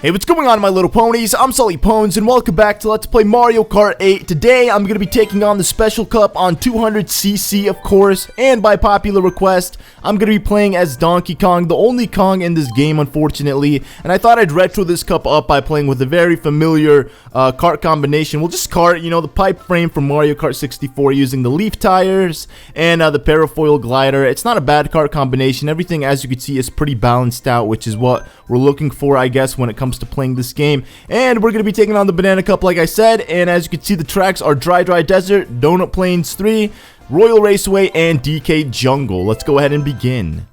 Hey, what's going on, my little ponies? I'm Sully Pones, and welcome back to Let's Play Mario Kart 8. Today, I'm going to be taking on the Special Cup on 200cc, of course, and by popular request, I'm going to be playing as Donkey Kong, the only Kong in this game, unfortunately, and I thought I'd retro this cup up by playing with a very familiar kart combination. Well, just kart, you know, the pipe frame from Mario Kart 64 using the leaf tires and the parafoil glider. It's not a bad kart combination. Everything, as you can see, is pretty balanced out, which is what we're looking for, I guess, when it comes to playing this game. And we're going to be taking on the Banana Cup, like I said, and as you can see, the tracks are Dry Desert, Donut Plains 3, Royal Raceway, and DK Jungle. Let's go ahead and begin.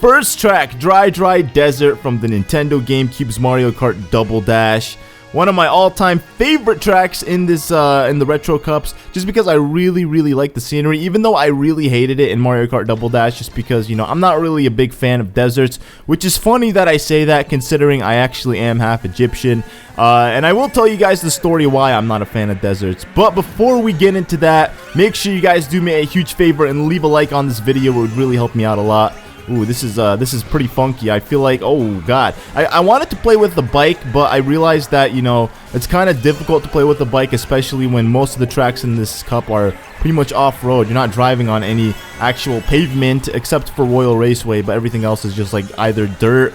First track, Dry Desert from the Nintendo GameCube's Mario Kart Double Dash. One of my all-time favorite tracks in this in the Retro Cups, just because I really like the scenery, even though I really hated it in Mario Kart Double Dash, just because, you know, I'm not really a big fan of deserts, which is funny that I say that considering I actually am half Egyptian, and I will tell you guys the story why I'm not a fan of deserts. But before we get into that, make sure you guys do me a huge favor and leave a like on this video. It would really help me out a lot. Ooh, this is pretty funky. I feel like, oh god, I wanted to play with the bike, but I realized that, you know, it's kind of difficult to play with the bike, especially when most of the tracks in this cup are pretty much off-road. You're not driving on any actual pavement except for Royal Raceway, but everything else is just like either dirt,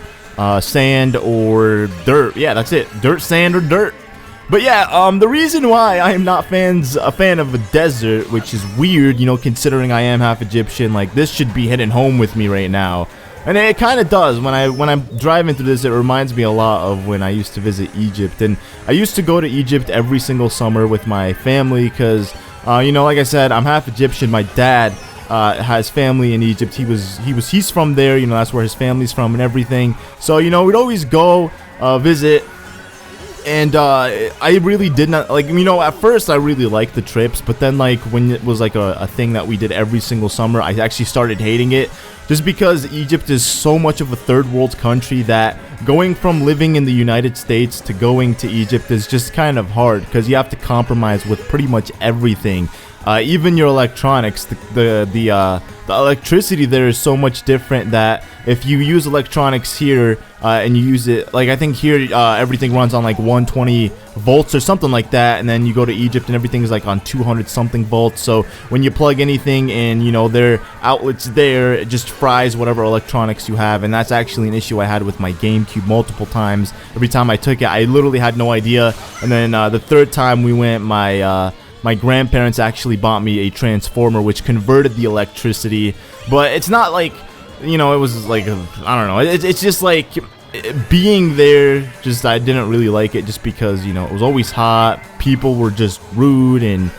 sand, or dirt. Yeah, that's it. Dirt, sand, or dirt. But yeah, the reason why I am not a fan of a desert, which is weird, you know, considering I am half Egyptian, like, this should be hitting home with me right now. And it kind of does. When I'm driving through this, it reminds me a lot of when I used to visit Egypt. And I used to go to Egypt every single summer with my family because, you know, like I said, I'm half Egyptian. My dad has family in Egypt. He's from there, you know, that's where his family's from and everything. So, you know, we'd always go visit. And I really did not, like, you know, at first I really liked the trips, but then, like, when it was like a thing that we did every single summer, I actually started hating it, just because Egypt is so much of a third world country that going from living in the United States to going to Egypt is just kind of hard, because you have to compromise with pretty much everything. Even your electronics, the electricity there is so much different that if you use electronics here and you use it, like, I think here everything runs on like 120 volts or something like that, and then you go to Egypt and everything is like on 200 something volts. So when you plug anything in, you know, their outlets there, it just fries whatever electronics you have. And that's actually an issue I had with my GameCube multiple times. Every time I took it, I literally had no idea. And then the third time we went, my grandparents actually bought me a transformer which converted the electricity, but it's not like, you know, it was like, I don't know, it's just like, being there, just, I didn't really like it just because, you know, it was always hot, people were just rude, and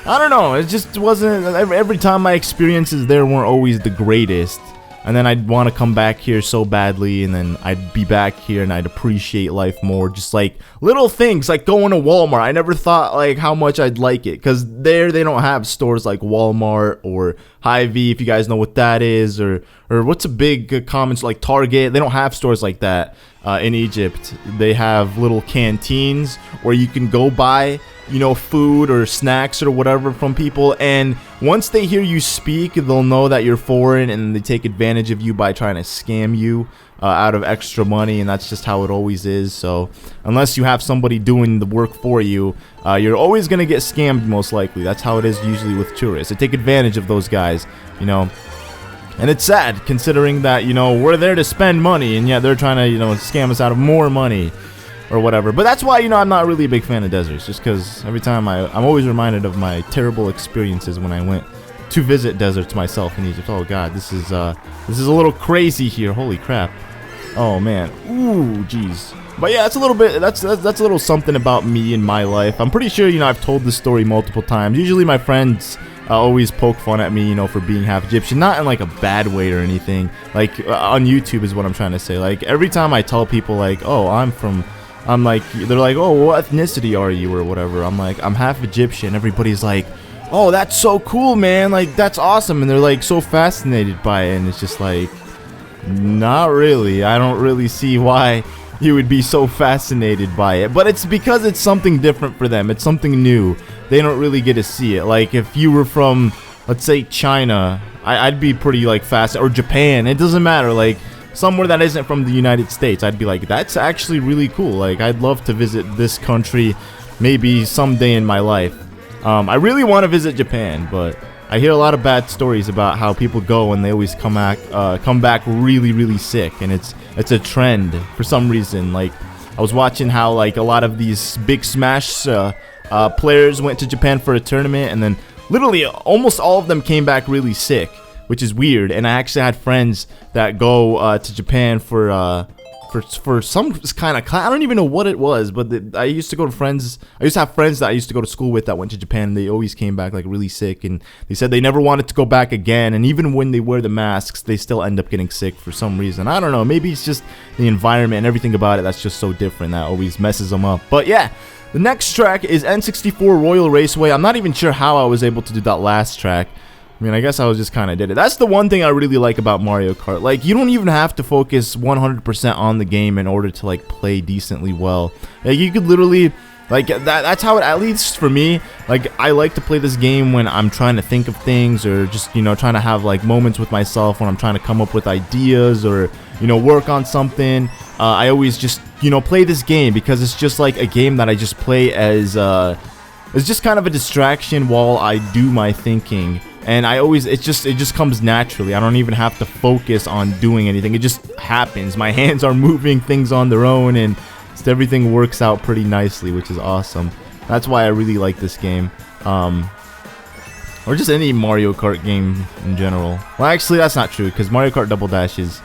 I don't know, it just wasn't, every time my experiences there weren't always the greatest. And then I'd want to come back here so badly, and then I'd be back here and I'd appreciate life more. Just like little things like going to Walmart. I never thought like how much I'd like it, because there they don't have stores like Walmart or Hy-Vee, if you guys know what that is, or what's a big common, like Target. They don't have stores like that in Egypt. They have little canteens where you can go buy, you know, food or snacks or whatever from people, and once they hear you speak, they'll know that you're foreign, and they take advantage of you by trying to scam you out of extra money, and that's just how it always is. So unless you have somebody doing the work for you, you're always gonna get scammed, most likely. That's how it is usually with tourists. They take advantage of those guys, you know. And it's sad, considering that, you know, we're there to spend money, and yet they're trying to, you know, scam us out of more money or whatever. But that's why, you know, I'm not really a big fan of deserts, just because every time I'm always reminded of my terrible experiences when I went to visit deserts myself in Egypt. Oh god, this is a little crazy here. Holy crap. Oh man. Ooh, jeez. But yeah, that's a little bit, that's a little something about me in my life. I'm pretty sure, you know, I've told this story multiple times. Usually my friends always poke fun at me, you know, for being half Egyptian, not in like a bad way or anything. Like on YouTube is what I'm trying to say. Like every time I tell people like, oh, I'm like, they're like, oh, what ethnicity are you or whatever, I'm like, I'm half Egyptian. Everybody's like, oh, that's so cool, man, like, that's awesome, and they're like so fascinated by it, and it's just like, not really. I don't really see why you would be so fascinated by it, but it's because it's something different for them. It's something new. They don't really get to see it. Like if you were from, let's say, China, I'd be pretty like fast, or Japan. It doesn't matter. Like somewhere that isn't from the United States, I'd be like, that's actually really cool. Like, I'd love to visit this country maybe someday in my life. I really want to visit Japan, but I hear a lot of bad stories about how people go and they always come back really, really sick, and it's a trend for some reason. Like, I was watching how like a lot of these big Smash players went to Japan for a tournament, and then literally almost all of them came back really sick, which is weird. And I actually had friends that go to Japan for some kind of class. I don't even know what it was, but I used to have friends that I used to go to school with that went to Japan, and they always came back like really sick, and they said they never wanted to go back again, and even when they wear the masks, they still end up getting sick for some reason. I don't know, maybe it's just the environment and everything about it that's just so different that always messes them up. But yeah, the next track is N64 Royal Raceway. I'm not even sure how I was able to do that last track. I mean, I guess I was just kind of did it. That's the one thing I really like about Mario Kart. Like, you don't even have to focus 100% on the game in order to, like, play decently well. Like, you could literally, like, that's how it, at least for me, like, I like to play this game when I'm trying to think of things, or just, you know, trying to have, like, moments with myself when I'm trying to come up with ideas, or, you know, work on something. I always just, you know, play this game because it's just, like, a game that I just play as, it's just kind of a distraction while I do my thinking. And it just comes naturally. I don't even have to focus on doing anything. It just happens. My hands are moving things on their own, and just everything works out pretty nicely, which is awesome. That's why I really like this game. Or just any Mario Kart game in general. Well, actually, that's not true, because Mario Kart Double Dash is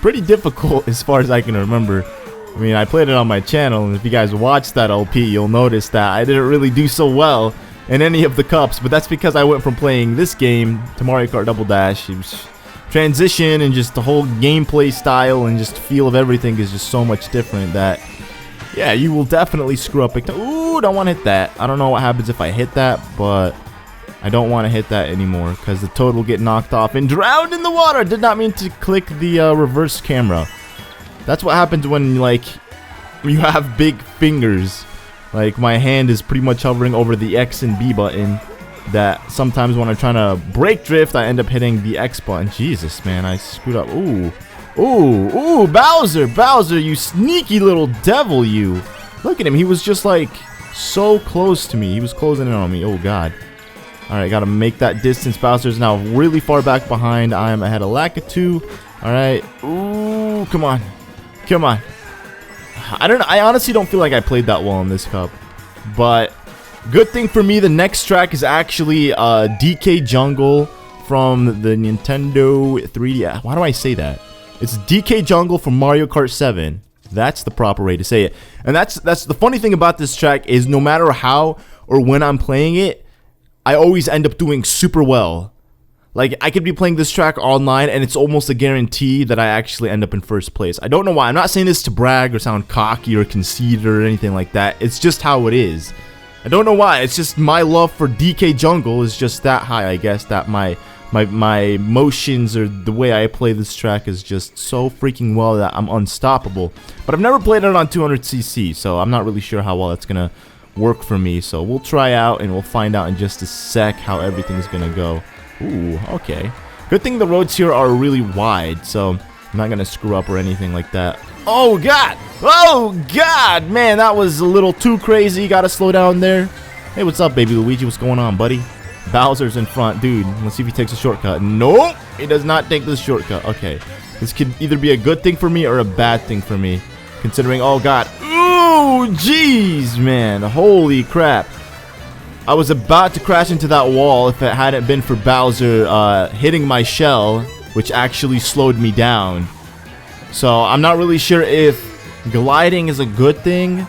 pretty difficult as far as I can remember. I mean, I played it on my channel, and if you guys watched that LP, you'll notice that I didn't really do so well in any of the cups, but that's because I went from playing this game to Mario Kart Double Dash. It was transition, and just the whole gameplay style and just feel of everything is just so much different that, yeah, you will definitely screw up. Ooh, don't want to hit that. I don't know what happens if I hit that, but I don't want to hit that anymore because the toad will get knocked off and drowned in the water. I did not mean to click the reverse camera. That's what happens when, like, you have big fingers. Like, my hand is pretty much hovering over the X and B button, that sometimes when I'm trying to brake drift, I end up hitting the X button. Jesus, man, I screwed up. Ooh. Ooh, ooh, Bowser, Bowser, you sneaky little devil, you. Look at him, he was just, like, so close to me. He was closing in on me. Oh, God. Alright, gotta make that distance. Bowser's now really far back behind. I am ahead of Lakitu. Alright. Ooh, come on. Come on. I honestly don't feel like I played that well in this cup, but good thing for me, the next track is actually DK Jungle from the Nintendo 3D. Why do I say that? It's DK Jungle from Mario Kart 7. That's the proper way to say it. And that's the funny thing about this track is no matter how or when I'm playing it, I always end up doing super well. Like, I could be playing this track online, and it's almost a guarantee that I actually end up in first place. I don't know why. I'm not saying this to brag or sound cocky or conceited or anything like that. It's just how it is. I don't know why. It's just my love for DK Jungle is just that high, I guess, that my motions or the way I play this track is just so freaking well that I'm unstoppable. But I've never played it on 200cc, so I'm not really sure how well that's going to work for me. So we'll try out, and we'll find out in just a sec how everything's going to go. Ooh, okay. Good thing the roads here are really wide, so I'm not gonna screw up or anything like that. Oh, God! Oh, God! Man, that was a little too crazy. Gotta slow down there. Hey, what's up, baby Luigi? What's going on, buddy? Bowser's in front. Dude, let's see if he takes a shortcut. Nope! He does not take this shortcut. Okay. This could either be a good thing for me or a bad thing for me. Considering, oh, God. Ooh, jeez, man. Holy crap. I was about to crash into that wall if it hadn't been for Bowser hitting my shell, which actually slowed me down. So I'm not really sure if gliding is a good thing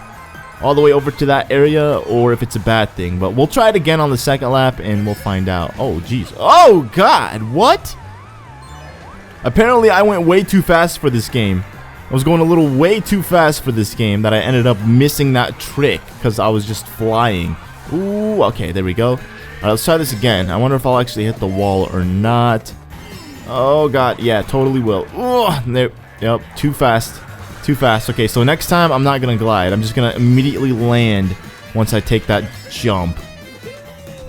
all the way over to that area or if it's a bad thing. But we'll try it again on the second lap and we'll find out. Oh, jeez. Oh, God. What? Apparently, I went way too fast for this game. I was going a little way too fast for this game that I ended up missing that trick because I was just flying. Ooh, okay, there we go. Alright, let's try this again. I wonder if I'll actually hit the wall or not. Oh, God, yeah, totally will. Ooh, there, yep, too fast. Too fast. Okay, so next time, I'm not going to glide. I'm just going to immediately land once I take that jump.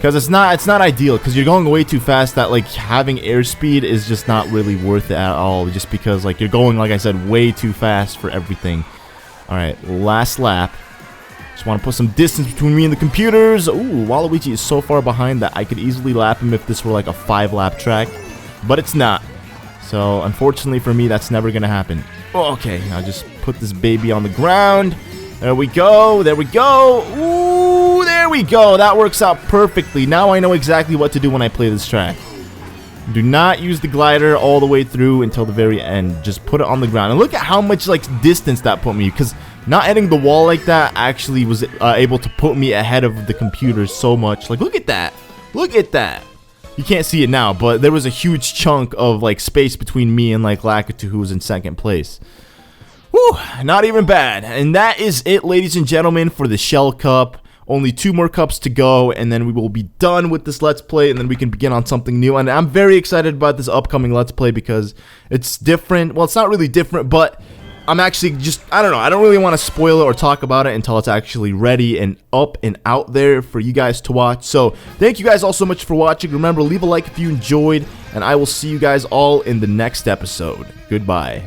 Because it's not ideal, because you're going way too fast that, like, having airspeed is just not really worth it at all, just because, like, you're going, like I said, way too fast for everything. Alright, last lap. Just want to put some distance between me and the computers. Ooh, Waluigi is so far behind that I could easily lap him if this were, like, a 5-lap track. But it's not. So, unfortunately for me, that's never gonna happen. Okay, I'll just put this baby on the ground. There we go, there we go. Ooh, there we go. That works out perfectly. Now I know exactly what to do when I play this track. Do not use the glider all the way through until the very end. Just put it on the ground. And look at how much, like, distance that put me. Because not hitting the wall like that actually was able to put me ahead of the computer so much. Like, look at that. Look at that. You can't see it now, but there was a huge chunk of, like, space between me and, like, Lakitu, who was in second place. Whew, not even bad. And that is it, ladies and gentlemen, for the Shell Cup. Only 2 more cups to go, and then we will be done with this Let's Play, and then we can begin on something new. And I'm very excited about this upcoming Let's Play because it's different. Well, it's not really different, but I'm actually just, I don't know, I don't really want to spoil it or talk about it until it's actually ready and up and out there for you guys to watch. So, thank you guys all so much for watching. Remember, leave a like if you enjoyed, and I will see you guys all in the next episode. Goodbye.